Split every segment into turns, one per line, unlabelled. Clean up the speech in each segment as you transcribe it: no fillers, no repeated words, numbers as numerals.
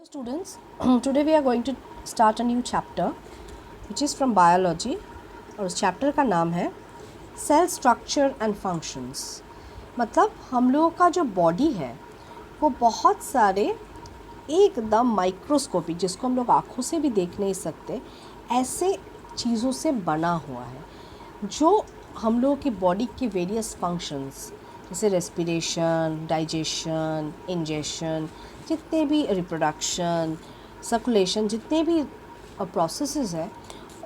students, today we are going to start a new chapter which is from biology और उस chapter का नाम है सेल स्ट्रक्चर एंड फंक्शंस। मतलब हम लोगों का जो बॉडी है वो बहुत सारे एकदम माइक्रोस्कोपिक, जिसको हम लोग आँखों से भी देख नहीं सकते, ऐसे चीज़ों से बना हुआ है जो हम लोगों की बॉडी के वेरियस फंक्शंस जैसे रेस्पिरेशन, डाइजेशन, इंजेशन, जितने भी रिप्रोडक्शन, सर्कुलेशन, जितने भी प्रोसेसेस हैं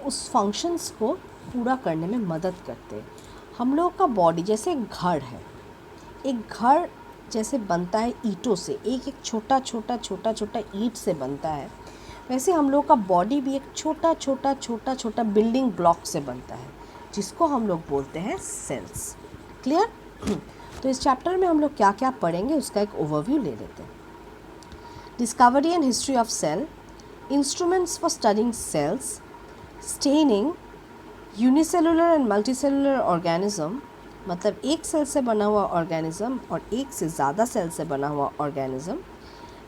उस फंक्शंस को पूरा करने में मदद करते हैं। हम लोग का बॉडी जैसे एक घर है, एक घर जैसे बनता है ईंटों से, एक एक छोटा छोटा ईंट से बनता है, वैसे हम लोग का बॉडी भी एक छोटा बिल्डिंग ब्लॉक से बनता है जिसको हम लोग बोलते हैं सेल्स। क्लियर? तो इस चैप्टर में हम लोग क्या क्या पढ़ेंगे उसका एक ओवरव्यू ले लेते हैं। Discovery and history of cell, instruments for studying cells, staining, unicellular and multicellular organism, मतलब एक सेल से बना हुआ ऑर्गेनिज्म और एक से ज़्यादा सेल से बना हुआ ऑर्गेनिज्म,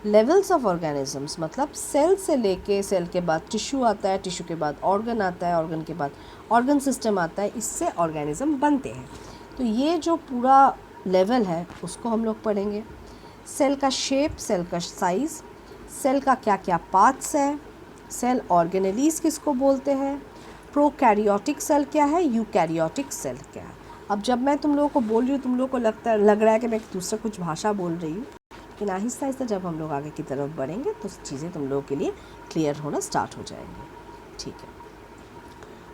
लेवल्स ऑफ ऑर्गेनिजम्स, मतलब सेल से लेके सेल के बाद टिश्यू आता है, टिश्यू के बाद ऑर्गन आता है, ऑर्गन के बाद ऑर्गन सिस्टम आता है, इससे ऑर्गेनिज्म बनते हैं। तो ये जो पूरा लेवल है उसको हम लोग पढ़ेंगे। सेल का शेप, सेल का साइज़, सेल का क्या क्या पार्ट्स है, सेल ऑर्गेनेलीज किसको बोलते हैं, प्रोकैरियोटिक सेल क्या है, यूकैरियोटिक सेल क्या है। अब जब मैं तुम लोगों को बोल रही हूँ तुम लोगों को लग रहा है कि मैं दूसरा कुछ भाषा बोल रही हूँ, लेकिन आहिस्ता आहिस्ता जब हम लोग आगे की तरफ बढ़ेंगे तो चीज़ें तुम लोगों के लिए क्लियर होना स्टार्ट हो जाएंगे। ठीक है,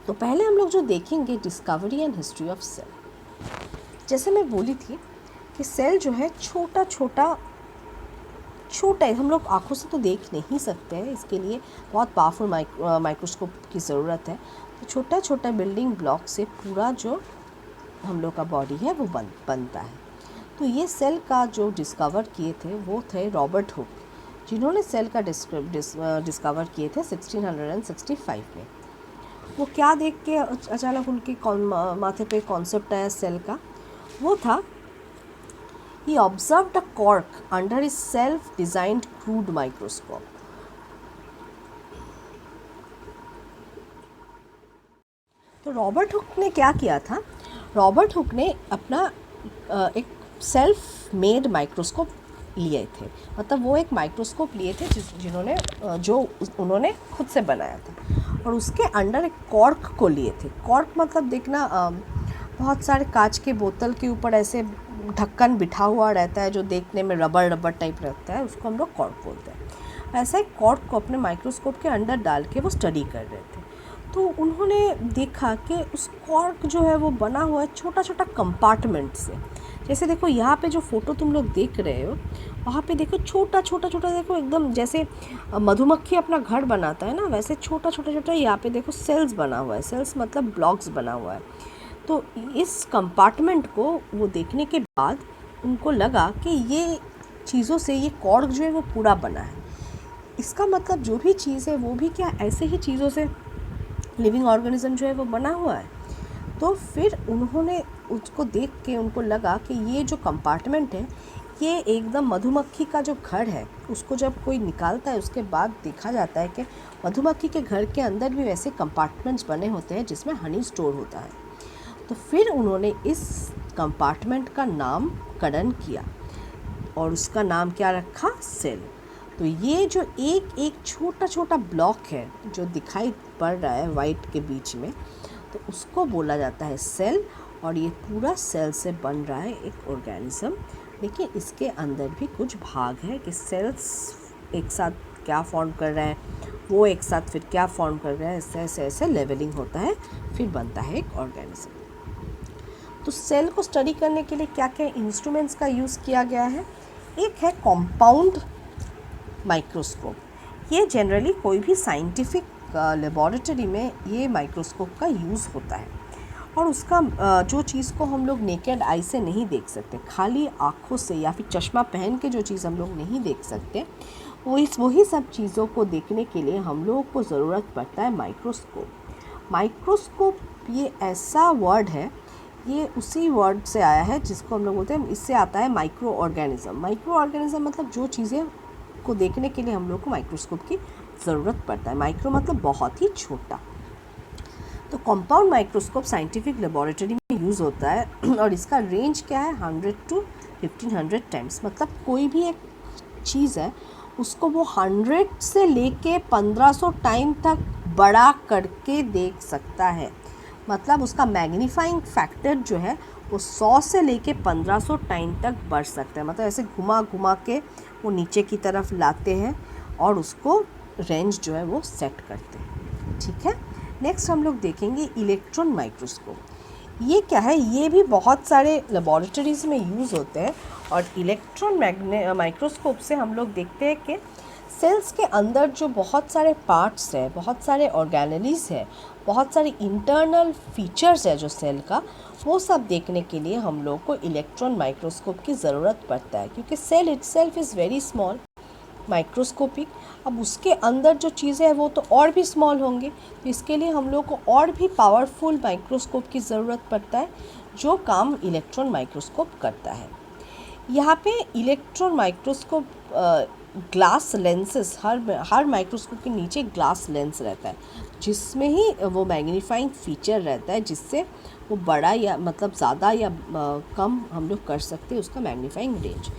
तो पहले हम लोग जो देखेंगे discovery and history of cell. जैसे मैं बोली थी कि सेल जो है छोटा है, हम लोग आँखों से तो देख नहीं सकते हैं, इसके लिए बहुत पावरफुल माइक्रोस्कोप की ज़रूरत है। तो छोटा बिल्डिंग ब्लॉक से पूरा जो हम लोग का बॉडी है वो बनता है। तो ये सेल का जो डिस्कवर किए थे वो थे रॉबर्ट हुक, जिन्होंने सेल का डिस्कवर किए थे 1665 में। वो क्या देख के अचानक उनके माथे पे कॉन्सेप्ट आया सेल का, वो था he observed a cork under his self-designed crude microscope. तो रॉबर्ट हुक ने क्या किया था, रॉबर्ट हुक ने अपना एक सेल्फ मेड माइक्रोस्कोप लिए थे। मतलब वो एक माइक्रोस्कोप लिए थे जो उन्होंने खुद से बनाया था, और उसके अंडर एक कॉर्क को लिए थे। कॉर्क मतलब देखना, बहुत सारे कांच के बोतल के ऊपर ऐसे ढक्कन बिठा हुआ रहता है जो देखने में रबर टाइप रहता है, उसको हम लोग कॉर्क बोलते हैं। ऐसा एक कॉर्क को अपने माइक्रोस्कोप के अंदर डाल के वो स्टडी कर रहे थे। तो उन्होंने देखा कि उस कॉर्क जो है वो बना हुआ है छोटा कंपार्टमेंट से। जैसे देखो यहाँ पे जो फ़ोटो तुम लोग देख रहे हो, वहाँ पे देखो छोटा देखो, एकदम जैसे मधुमक्खी अपना घर बनाता है ना, वैसे छोटा यहाँ पे देखो सेल्स बना हुआ है। सेल्स मतलब ब्लॉक्स बना हुआ है। तो इस कंपार्टमेंट को वो देखने के बाद उनको लगा कि ये चीज़ों से ये कॉर्क जो है वो पूरा बना है। इसका मतलब जो भी चीज़ है वो भी क्या ऐसे ही चीज़ों से लिविंग ऑर्गेनिज्म जो है वो बना हुआ है। तो फिर उन्होंने उसको देख के उनको लगा कि ये जो कंपार्टमेंट है ये एकदम मधुमक्खी का जो घर है, उसको जब कोई निकालता है उसके बाद देखा जाता है कि मधुमक्खी के घर के अंदर भी वैसे कंपार्टमेंट्स बने होते हैं जिसमें हनी स्टोर होता है। तो फिर उन्होंने इस कंपार्टमेंट का नामकरण किया और उसका नाम क्या रखा, सेल। तो ये जो एक छोटा ब्लॉक है जो दिखाई पड़ रहा है वाइट के बीच में, तो उसको बोला जाता है सेल। और ये पूरा सेल से बन रहा है एक ऑर्गेनिज्म। लेकिन इसके अंदर भी कुछ भाग है कि सेल्स एक साथ क्या फॉर्म कर रहा है, वो एक साथ फिर क्या फॉर्म कर रहा है, ऐसे लेवलिंग होता है, फिर बनता है एक ऑर्गेनिज्म। तो सेल को स्टडी करने के लिए क्या क्या इंस्ट्रूमेंट्स का यूज़ किया गया है। एक है कंपाउंड माइक्रोस्कोप। ये जनरली कोई भी साइंटिफिक लेबॉरेटरी में ये माइक्रोस्कोप का यूज़ होता है, और उसका जो चीज़ को हम लोग नेकेड आई से नहीं देख सकते, खाली आँखों से या फिर चश्मा पहन के जो चीज़ हम लोग नहीं देख सकते, वही सब चीज़ों को देखने के लिए हम लोगों को ज़रूरत पड़ता है माइक्रोस्कोप। माइक्रोस्कोप ये ऐसा वर्ड है, ये उसी वर्ड से आया है जिसको हम लोग बोलते हैं, इससे आता है माइक्रो ऑर्गेनिज्म। माइक्रो ऑर्गेनिज्म मतलब जो चीज़ें को देखने के लिए हम लोग को माइक्रोस्कोप की ज़रूरत पड़ता है। माइक्रो मतलब बहुत ही छोटा। तो कंपाउंड माइक्रोस्कोप साइंटिफिक लेबोरेटरी में यूज़ होता है और इसका रेंज क्या है 100 to 1500 टाइम्स। मतलब कोई भी एक चीज़ है उसको वो 100 से लेके 1500 टाइम तक बड़ा करके देख सकता है। मतलब उसका मैग्नीफाइंग फैक्टर जो है वो 100 से लेके 1500 टाइम तक बढ़ सकता है। मतलब ऐसे घुमा घुमा के वो नीचे की तरफ लाते हैं और उसको रेंज जो है वो सेट करते हैं। ठीक है, नेक्स्ट हम लोग देखेंगे इलेक्ट्रॉन माइक्रोस्कोप। ये क्या है, ये भी बहुत सारे लेबोरेटरीज़ में यूज़ होते हैं और इलेक्ट्रॉन माइक्रोस्कोप से हम लोग देखते हैं कि सेल्स के अंदर जो बहुत सारे पार्ट्स है, बहुत सारे ऑर्गेनेलीज है, बहुत सारे इंटरनल फीचर्स है जो सेल का, वो सब देखने के लिए हम लोग को इलेक्ट्रॉन माइक्रोस्कोप की ज़रूरत पड़ता है। क्योंकि cell itself is very small, microscopic. अब उसके अंदर जो चीज़ें हैं वो तो और भी स्मॉल होंगे, तो इसके लिए हम लोग को और भी पावरफुल माइक्रोस्कोप की ज़रूरत पड़ता है जो काम इलेक्ट्रॉन माइक्रोस्कोप करता है। यहाँ पे इलेक्ट्रॉन माइक्रोस्कोप ग्लास लेंसेस, हर माइक्रोस्कोप के नीचे ग्लास लेंस रहता है जिसमें ही वो मैग्नीफाइंग फीचर रहता है जिससे वो बड़ा या मतलब ज़्यादा या कम हम लोग कर सकते हैं उसका मैग्नीफाइंग रेंज।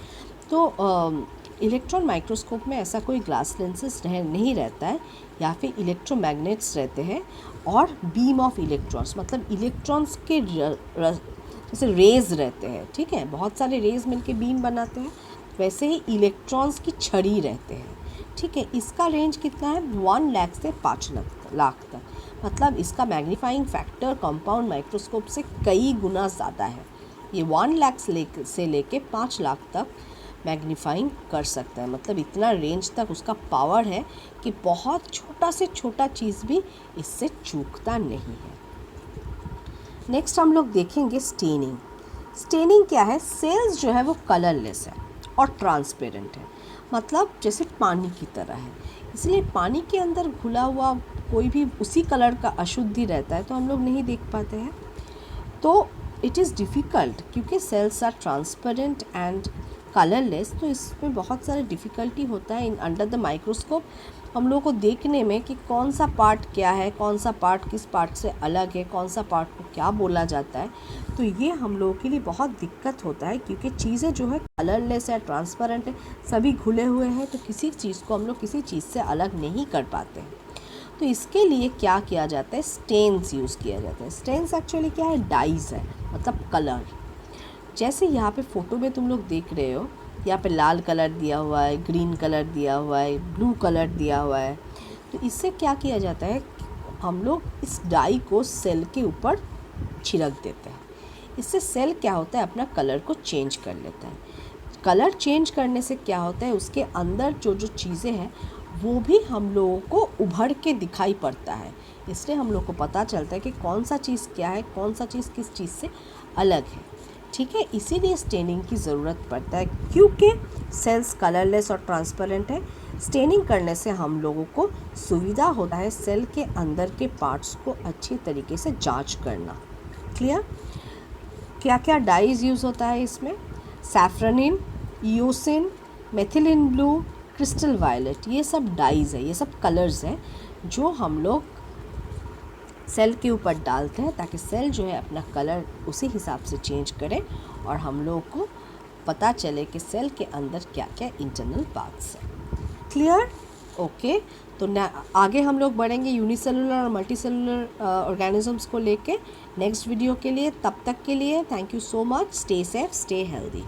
तो इलेक्ट्रॉन माइक्रोस्कोप में ऐसा कोई ग्लास लेंसेस नहीं रहता है, या फिर इलेक्ट्रोमैग्नेट्स रहते हैं और बीम ऑफ इलेक्ट्रॉन्स, मतलब इलेक्ट्रॉन्स के जैसे रेज़ रहते हैं। ठीक है, बहुत सारे रेज़ मिलके बीम बनाते हैं, वैसे ही इलेक्ट्रॉन्स की छड़ी रहते हैं। ठीक है, इसका रेंज कितना है 1 लाख से 5 लाख तक। मतलब इसका मैग्नीफाइंग फैक्टर कंपाउंड माइक्रोस्कोप से कई गुना ज़्यादा है। ये 1 लाख से लेके 5 लाख तक मैग्नीफाइंग कर सकता है। मतलब इतना रेंज तक उसका पावर है कि बहुत छोटा से छोटा चीज़ भी इससे चूकता नहीं है। नेक्स्ट हम लोग देखेंगे स्टेनिंग। स्टेनिंग क्या है, सेल्स जो है वो कलरलेस है और ट्रांसपेरेंट है, मतलब जैसे पानी की तरह है। इसलिए पानी के अंदर घुला हुआ कोई भी उसी कलर का अशुद्धि रहता है तो हम लोग नहीं देख पाते हैं। तो इट इज़ डिफ़िकल्ट, क्योंकि cells are transparent and colourless, तो इसमें बहुत सारे डिफ़िकल्टी होता है इन अंडर द माइक्रोस्कोप हम लोगों को देखने में कि कौन सा पार्ट क्या है, कौन सा पार्ट किस पार्ट से अलग है, कौन सा पार्ट को क्या बोला जाता है। तो ये हम लोगों के लिए बहुत दिक्कत होता है, क्योंकि चीज़ें जो है कलरलेस है, ट्रांसपेरेंट है, सभी घुले हुए हैं, तो किसी चीज़ को हम लोग किसी चीज़ से अलग नहीं कर पाते हैं। तो इसके लिए क्या किया जाता है, स्टेन्स यूज़ किया जाता है। स्टेन्स एक्चुअली क्या है, डाइज़ है, मतलब कलर। जैसे यहाँ पे फ़ोटो में तुम लोग देख रहे हो, यहाँ पे लाल कलर दिया हुआ है, ग्रीन कलर दिया हुआ है, ब्लू कलर दिया हुआ है। तो इससे क्या किया जाता है, हम लोग इस डाई को सेल के ऊपर छिड़क देते हैं। इससे सेल क्या होता है, अपना कलर को चेंज कर लेता है। कलर चेंज करने से क्या होता है, उसके अंदर जो जो चीज़ें हैं वो भी हम लोगों को उभर के दिखाई पड़ता है। इसलिए हम लोग को पता चलता है कि कौन सा चीज़ क्या है, कौन सा चीज़ किस चीज़ से अलग है। ठीक है, इसीलिए स्टेनिंग की ज़रूरत पड़ता है, क्योंकि सेल्स कलरलेस और ट्रांसपेरेंट है। स्टेनिंग करने से हम लोगों को सुविधा होता है सेल के अंदर के पार्ट्स को अच्छी तरीके से जांच करना। क्लियर? क्या क्या डाइज यूज़ होता है इसमें, सैफ्रनिन, eosin, methylene blue, crystal violet, ये सब डाइज है, ये सब कलर्स हैं जो हम लोग सेल के ऊपर डालते हैं ताकि सेल जो है अपना कलर उसी हिसाब से चेंज करे और हम लोगों को पता चले कि सेल के अंदर क्या क्या इंटरनल पार्ट्स हैं। क्लियर? ओके, तो आगे हम लोग बढ़ेंगे यूनिसेलुलर और मल्टीसेलुलर ऑर्गेनिजम्स को लेके नेक्स्ट वीडियो के लिए। तब तक के लिए thank you so much, stay safe, stay healthy.